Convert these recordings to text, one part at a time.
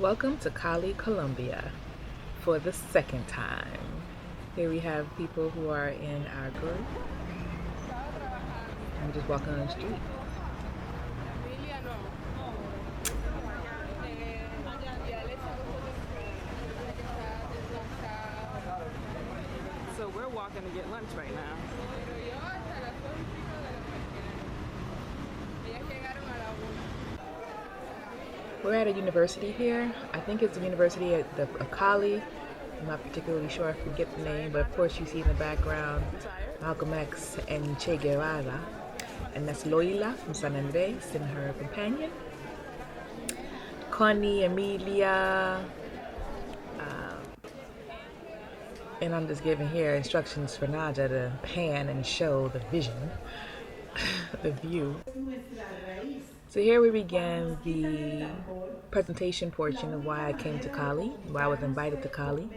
Welcome to Cali, Colombia for the second time. Here we have people who are in our group. I'm just walking on the street. So we're walking to get lunch right now. We're at a university here. I think it's the University of Cali. I'm not particularly sure, I forget the name, but of course you see in the background Malcolm X and Che Guevara. And that's Loila from San Andres and her companion. Connie, Amelia, and I'm just giving here instructions for Naja to pan and show the vision, the view. So here we begin the presentation portion of why I came to Cali, why I was invited to Cali.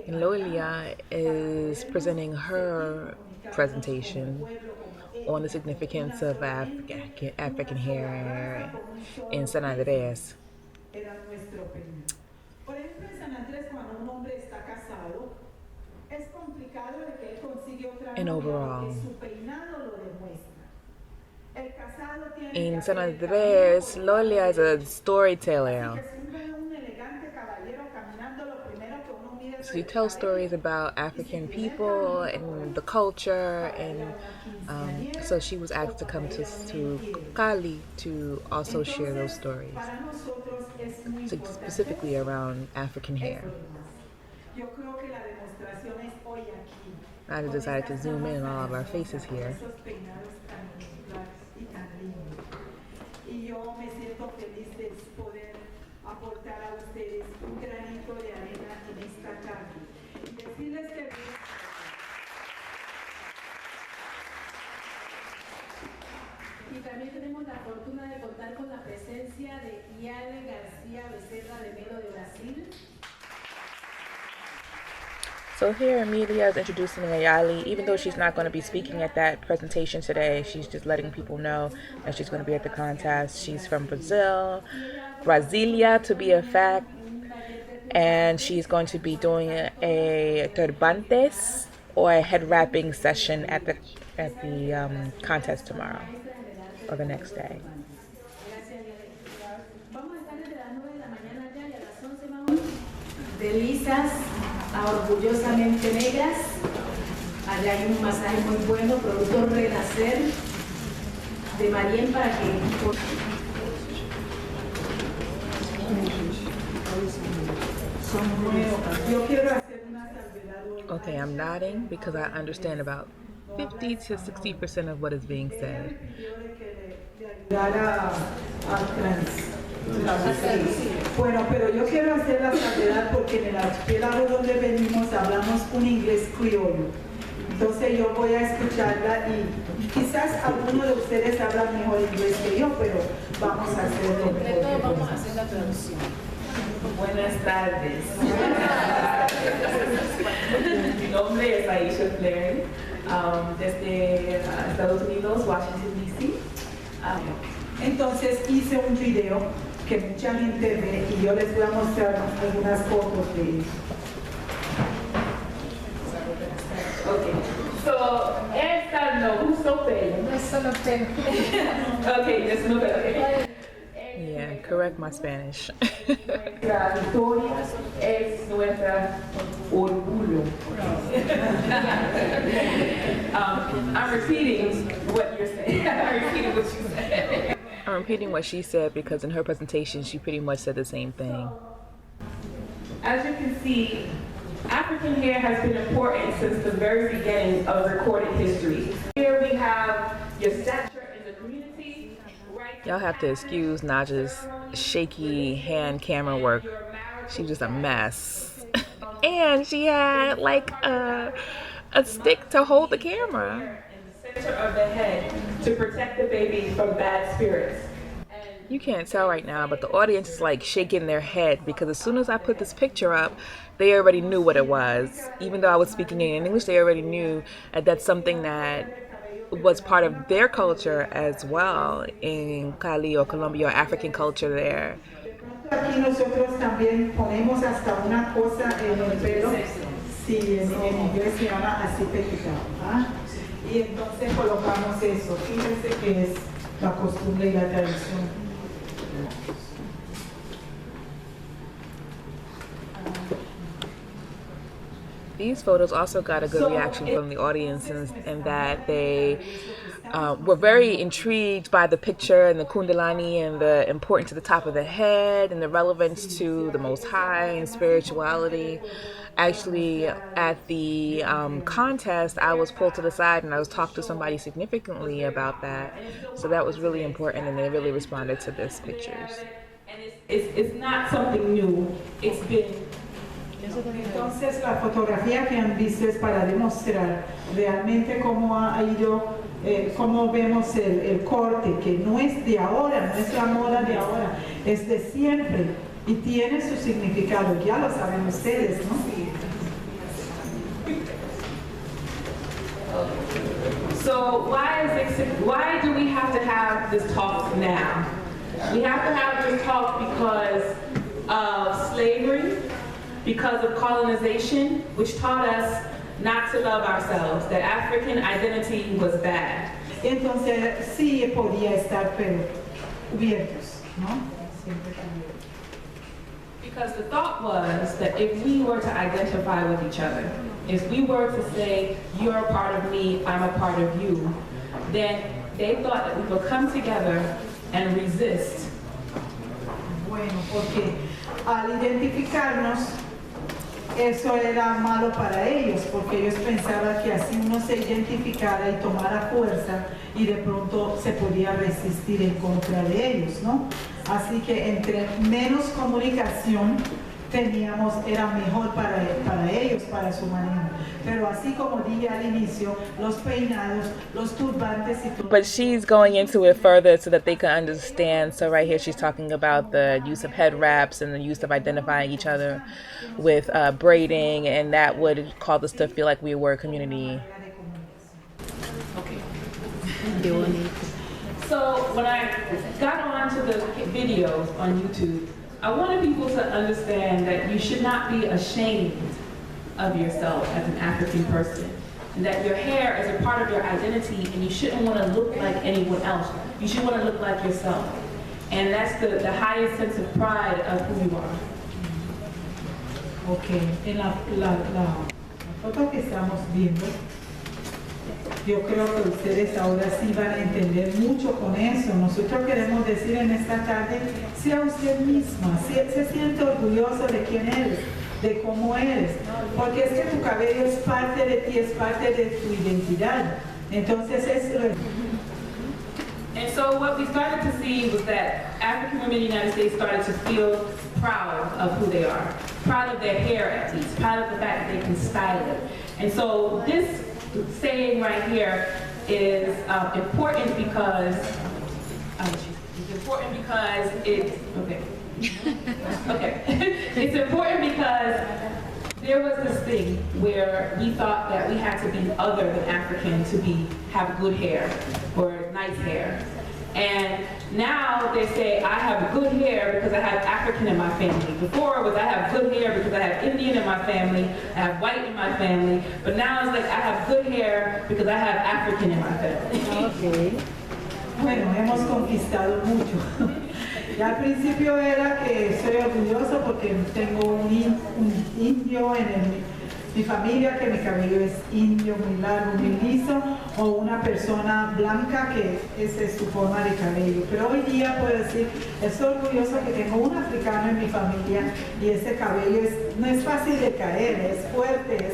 And Loelia is presenting her presentation on the significance of African hair in San Andres. And overall, in San Andres, Lolia is a storyteller. She tells stories about African people and the culture, and so she was asked to come to Cali to also share those stories, specifically around African hair. I decided to zoom in on all of our faces here. Y también tenemos la fortuna de contar con la presencia de Yale García Becerra de Melo de Brasil. So here Amelia is introducing Ayali. Even though she's not going to be speaking at that presentation today, she's just letting people know that she's going to be at the contest. She's from Brazil, Brasilia to be a fact, and she's going to be doing a turbantes or a head wrapping session at the contest tomorrow or the next day. De lisas a orgullosamente negras. Allá hay un masaje muy bueno, producto Renacer de Marien para que Okay, I'm nodding because I understand about 50 to 60% of what is being said. Bueno, pero yo quiero hacer la salvedad porque en el archipiélago donde venimos hablamos un inglés criollo. Entonces yo voy a escucharla y quizás alguno de ustedes habla mejor inglés que yo, pero vamos a hacerlo mejor. Vamos a hacer la traducción. Buenas tardes. Mi nombre es Aisha Flair, desde Estados Unidos, Washington, D.C. Entonces hice un video que mucha gente ve y yo les voy a mostrar algunas fotos de él. Okay, so esta no, uso pelo. No es solo pelo. Okay, es no pelo. Okay. Yeah, correct my Spanish. Nuestra historia es nuestra orgullo. I'm repeating what you're saying. I'm repeating what you said. I'm repeating what she said because in her presentation she pretty much said the same thing. As you can see, African hair has been important since the very beginning of recorded history. Here we have your stature in the community. Y'all have to excuse Naja's shaky hand camera work. She's just a mess. And she had like a stick to hold the camera. In the center of the head to protect the baby from bad spirits. You can't tell right now, but the audience is like shaking their head because as soon as I put this picture up, they already knew what it was. Even though I was speaking in English, they already knew that that's something that was part of their culture as well in Cali or Colombia, or African culture there. Aquí nosotros también ponemos hasta una cosa en el pelo, sí, en inglés se llama así peinado, ¿ah? Y entonces colocamos eso. Fíjense que es la costumbre y la tradición. These photos also got a good reaction from the audience in that they were very intrigued by the picture and the kundalini and the importance to the top of the head and the relevance to the Most High and spirituality. Actually, at the contest, I was pulled to the side and I was talked to somebody significantly about that. So that was really important, and they really responded to these pictures. It's not something new. It's been. Entonces la fotografía que han visto es para demostrar realmente cómo ha ido, cómo vemos el corte, que no es de ahora, no es la moda de ahora, es de siempre y tiene su significado, ya lo saben ustedes, ¿no? So why do we have to have this talk now? We have to have this talk because of slavery, because of colonization, which taught us not to love ourselves, that African identity was bad. Entonces sí podía estar cubiertos, ¿no? Siempre cubiertos. Because the thought was that if we were to identify with each other, if we were to say, you're a part of me, I'm a part of you, then they thought that we would come together and resist. Bueno, porque al identificarnos, eso era malo para ellos, porque ellos pensaban que así uno se identificara y tomara fuerza y de pronto se podía resistir en contra de ellos, ¿no? Así que entre menos comunicación teníamos, era mejor para ellos, para su manejo. Pero así como dije al inicio, los peinados, los turbantes y todo. But she's going into it further so that they can understand. So right here she's talking about the use of head wraps and the use of identifying each other with braiding, and that would cause us to feel like we were a community. Okay. So when I got onto the videos on YouTube, I wanted people to understand that you should not be ashamed of yourself as an African person, and that your hair is a part of your identity, and you shouldn't want to look like anyone else. You should want to look like yourself. And that's the highest sense of pride of who you are. Ok, en la foto que estamos viendo, yo creo que ustedes ahora sí van a entender mucho con eso. Nosotros queremos decir en esta tarde, sea usted misma, se siente orgulloso de quién eres, de cómo eres, porque es que tu cabello es parte de ti, es parte de tu identidad. Entonces es lo... And so what we started to see was that African women in the United States started to feel proud of who they are, proud of their hair at least, proud of the fact that they can style it. And so this saying right here is important because it's it's important because there was this thing where we thought that we had to be other than African to have good hair or nice hair. And now they say I have good hair because I have African in my family. Before it was I have good hair because I have Indian in my family, I have white in my family, but now it's like I have good hair because I have African in my family. Okay. Bueno, hemos conquistado mucho. Ya al principio era que soy orgulloso porque tengo un indio en mi familia, que mi cabello es indio, muy largo, muy liso, o una persona blanca que esa es su forma de cabello. Pero hoy día puedo decir, estoy orgulloso que tengo un africano en mi familia y ese cabello no es fácil de caer, es fuerte,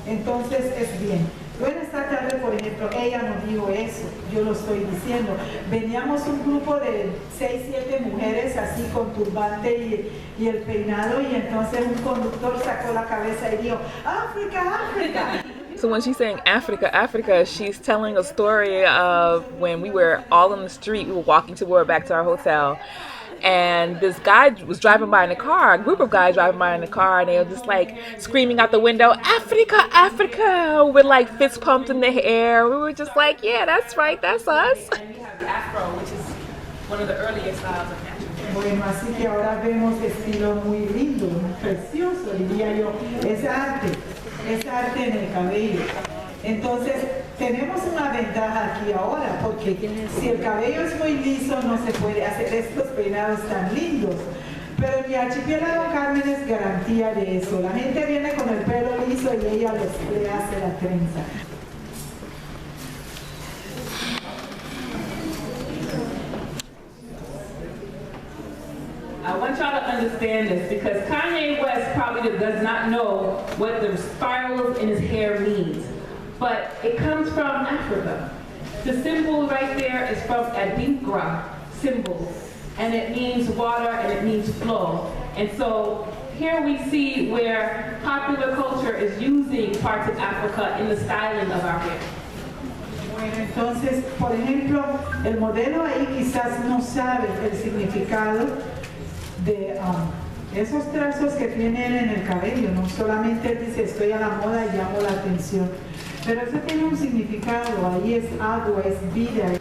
entonces es bien. Bueno, esta tarde, por ejemplo, ella no dijo eso, yo lo estoy diciendo. Veníamos un grupo de 6, 7 mujeres así con turbante y el peinado, y entonces un conductor sacó la cabeza y dijo, ¡África, África! So when she's saying Africa, Africa, she's telling a story of when we were all on the street, we were walking back to our hotel, And this guy was driving by in a car, a group of guys driving by in a car, and they were just like screaming out the window, Africa, Africa, with like fist pumped in the air. We were just like, yeah, that's right, that's us. And we have the Afro, which is one of the earliest styles of natural hair. Bueno, así que ahora vemos estilos muy lindos, muy preciosos, diría yo. Es arte en el cabello. Entonces, tenemos una ventaja aquí ahora, porque si el cabello es muy liso, no se puede hacer estos peinados tan lindos. Pero en mi archipiélago Carmen es garantía de eso. La gente viene con el pelo liso y ella le hace la trenza. I want y'all to understand this because Kanye West probably does not know what the spirals in his hair means. But it comes from Africa. The symbol right there is from Adinkra symbol, and it means water and it means flow. And so here we see where popular culture is using parts of Africa in the styling of our hair. Bueno, entonces, por ejemplo, el modelo ahí quizás no sabe el significado de esos trazos que tienen en el cabello, no solamente dice estoy a la moda y llamo la atención, pero eso tiene un significado, ahí es agua, es vida.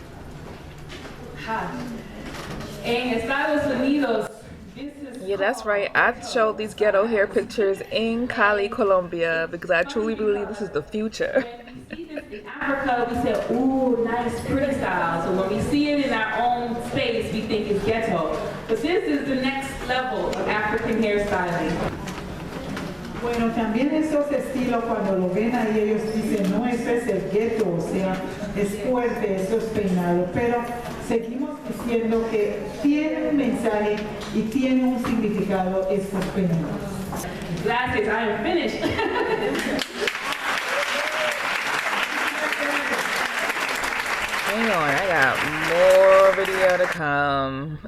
En Estados Unidos, this is Yeah, that's right. I showed these ghetto hair pictures in Cali, Colombia, because I truly believe this is the future. in Africa, we say, ooh, nice, pretty style. So when we see it in our own space, we think it's ghetto. But this is the next level of African hairstyling. Bueno, también esos estilos cuando lo ven ahí ellos dicen, no, eso es el gueto, o sea, es fuerte, eso es peinado, pero seguimos diciendo que tiene un mensaje y tiene un significado estos peinados. Gracias, I am finished. Hang on, I got more video to come.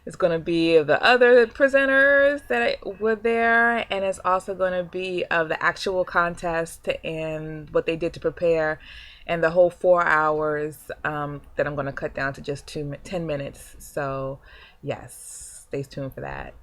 It's going to be of the other presenters that were there, and it's also going to be of the actual contest and what they did to prepare, and the whole 4 hours that I'm going to cut down to just 10 minutes. So yes, stay tuned for that.